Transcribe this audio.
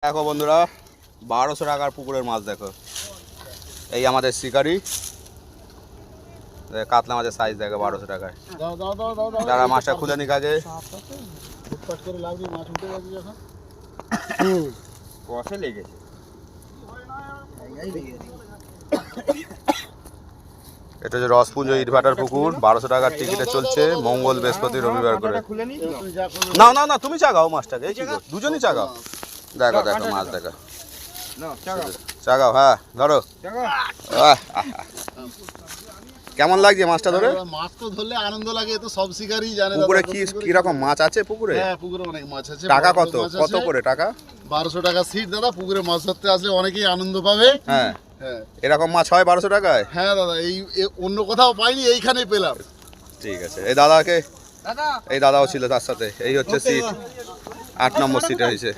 দেখো বন্ধুরা 1200 টাকার পুকুরের মাছ দেখো। এই আমাদের শিকারি কাতলা মাছের সাইজ দেখো 1200 টাকায়। যারা মাছটা খুলে নিক আগে। কষে লেগেছে। এটা হচ্ছে রসপুঞ্জ ইটভাটার পুকুর। 1200 টাকার টিকিটে চলছে মঙ্গল বৃহস্পতি রবিবার করে। না না না তুমি চাগাও মাছটাকে, এই কি গো দুজনই চাগাও। দেখো দেখো মাছ দেখো, চাগাও। হ্যাঁ ধরো। কেমন লাগছে মাছটা ধরে? মাছ তো ধরলে আনন্দ লাগে, তো সব শিকারই জানে। পুকুরে কি রকম মাছ আছে পুকুরে? হ্যাঁ পুকুরে অনেক মাছ আছে। টাকা কত কত করে টাকা? 1200 টাকা সিট দাদা। পুকুরে মাছ ধরতে আসলে অনেকেই আনন্দ পাবে। হ্যাঁ হ্যাঁ এরকম মাছ হয় 1200 টাকায়? হ্যাঁ দাদা, এই অন্য কোথাও পাইনি, এইখানেই পেলাম। ঠিক আছে। এই দাদাকে, এই দাদাও ছিল তার সাথে। এই হচ্ছে সিট, 8 নম্বর সিটে হয়েছে।